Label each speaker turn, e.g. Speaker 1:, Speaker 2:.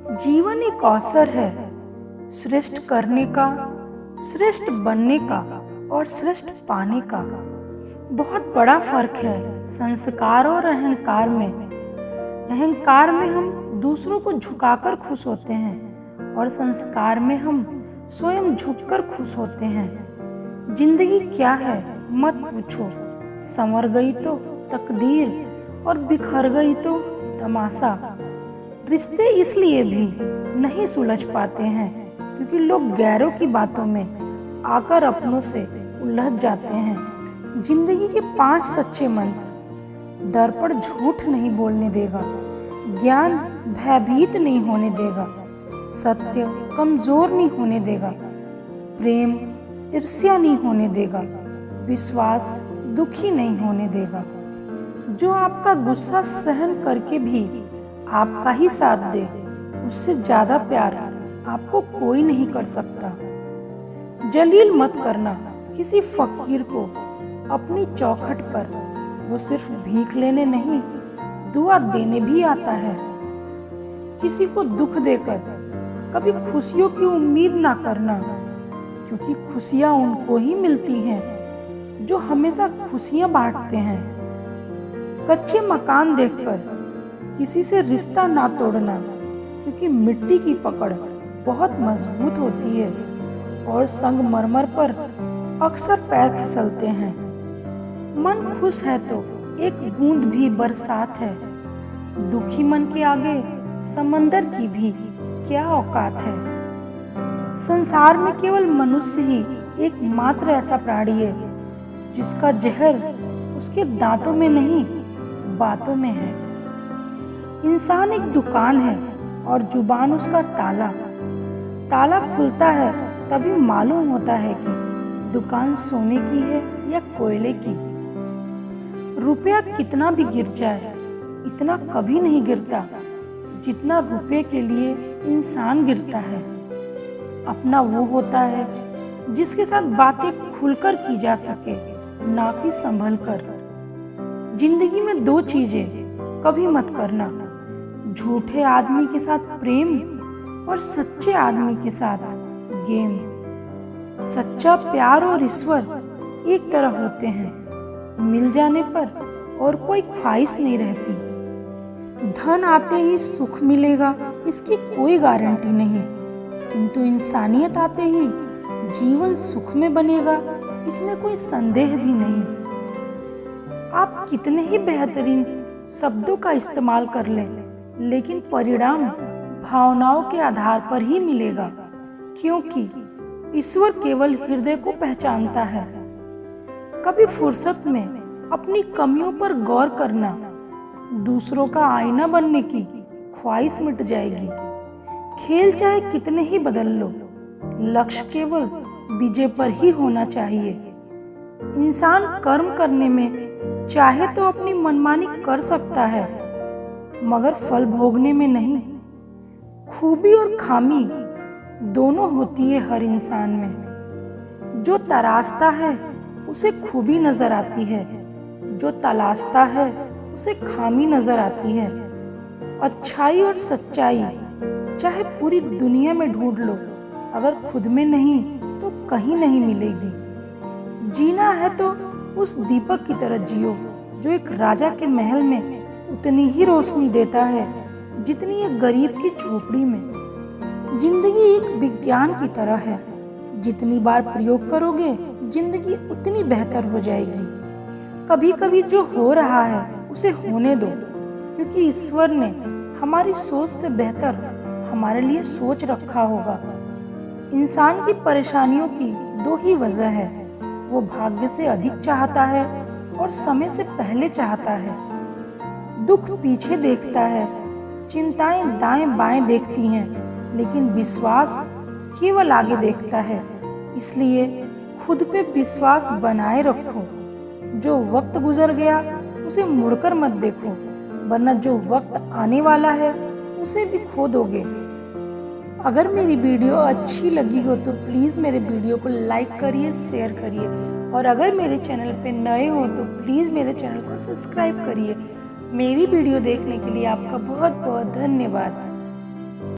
Speaker 1: जीवन एक अवसर है श्रेष्ठ करने का, श्रेष्ठ बनने का और श्रेष्ठ पाने का। बहुत बड़ा फर्क है संस्कार और अहंकार में। अहंकार में हम दूसरों को झुकाकर खुश होते हैं और संस्कार में हम स्वयं झुककर खुश होते हैं। जिंदगी क्या है मत पूछो, संवर गई तो तकदीर और बिखर गई तो तमाशा। रिश्ते इसलिए भी नहीं सुलझ पाते हैं क्योंकि लोग गैरों की बातों में आकर अपनों से उलझ जाते हैं। जिंदगी के 5 सच्चे मंत्र: दर्पण झूठ नहीं बोलने देगा, ज्ञान भयभीत नहीं होने देगा, सत्य कमजोर नहीं होने देगा, प्रेम ईर्ष्या नहीं होने देगा, विश्वास दुखी नहीं होने देगा। जो आपका गुस्सा सहन करके भी आपका ही साथ दे, उससे ज्यादा प्यार आपको कोई नहीं कर सकता। जलील मत करना किसी फकीर को अपनी चौखट पर, वो सिर्फ भीख लेने नहीं दुआ देने भी आता है। किसी को दुख देकर कभी खुशियों की उम्मीद ना करना, क्योंकि खुशियां उनको ही मिलती हैं जो हमेशा खुशियां बांटते हैं। कच्चे मकान देखकर किसी से रिश्ता ना तोड़ना, क्योंकि मिट्टी की पकड़ बहुत मजबूत होती है और संगमरमर पर अक्सर पैर फिसलते हैं। मन खुश है तो एक बूंद भी बरसात है, दुखी मन के आगे समंदर की भी क्या औकात है। संसार में केवल मनुष्य ही एकमात्र ऐसा प्राणी है जिसका जहर उसके दांतों में नहीं बातों में है। इंसान एक दुकान है और जुबान उसका ताला। ताला खुलता है तभी मालूम होता है कि दुकान सोने की है या कोयले की। रुपया कितना भी गिर जाए इतना कभी नहीं गिरता जितना रुपये के लिए इंसान गिरता है। अपना वो होता है जिसके साथ बातें खुलकर की जा सके, ना कि संभल कर। जिंदगी में 2 चीजें कभी मत करना: झूठे आदमी के साथ प्रेम और सच्चे आदमी के साथ गेम। सच्चा प्यार और ईश्वर एक तरह होते हैं, मिल जाने पर और कोई ख्वाहिश नहीं रहती। धन आते ही सुख मिलेगा इसकी कोई गारंटी नहीं, किंतु इंसानियत आते ही जीवन सुख में बनेगा इसमें कोई संदेह भी नहीं। आप कितने ही बेहतरीन शब्दों का इस्तेमाल कर लें, लेकिन परिणाम भावनाओं के आधार पर ही मिलेगा, क्योंकि ईश्वर केवल हृदय को पहचानता है। कभी फुर्सत में अपनी कमियों पर गौर करना, दूसरों का आईना बनने की ख्वाहिश मिट जाएगी। खेल चाहे कितने ही बदल लो, लक्ष्य केवल विजय पर ही होना चाहिए। इंसान कर्म करने में चाहे तो अपनी मनमानी कर सकता है, मगर फल भोगने में नहीं। खूबी और खामी दोनों होती है हर इंसान में। जो तराशता है उसे खूबी नजर आती है, जो तलाशता है उसे खामी नजर आती है। अच्छाई और सच्चाई चाहे पूरी दुनिया में ढूंढ लो, अगर खुद में नहीं तो कहीं नहीं मिलेगी। जीना है तो उस दीपक की तरह जियो जो एक राजा के महल में उतनी ही रोशनी देता है जितनी एक गरीब की झोपड़ी में। जिंदगी एक विज्ञान की तरह है, जितनी बार प्रयोग करोगे जिंदगी उतनी बेहतर हो जाएगी। कभी कभी जो हो रहा है उसे होने दो, क्योंकि ईश्वर ने हमारी सोच से बेहतर हमारे लिए सोच रखा होगा। इंसान की परेशानियों की 2 ही वजह है: वो भाग्य से अधिक चाहता है और समय से पहले चाहता है। दुख पीछे देखता है, चिंताएं दाएं बाएं देखती हैं, लेकिन विश्वास केवल आगे देखता है। इसलिए खुद पे विश्वास बनाए रखो। जो वक्त गुजर गया उसे मुड़कर मत देखो, वरना जो वक्त आने वाला है उसे भी खो दोगे। अगर मेरी वीडियो अच्छी लगी हो तो प्लीज़ मेरे वीडियो को लाइक करिए, शेयर करिए, और अगर मेरे चैनल पे नए हो तो प्लीज़ मेरे चैनल को सब्सक्राइब करिए। मेरी वीडियो देखने के लिए आपका बहुत बहुत धन्यवाद।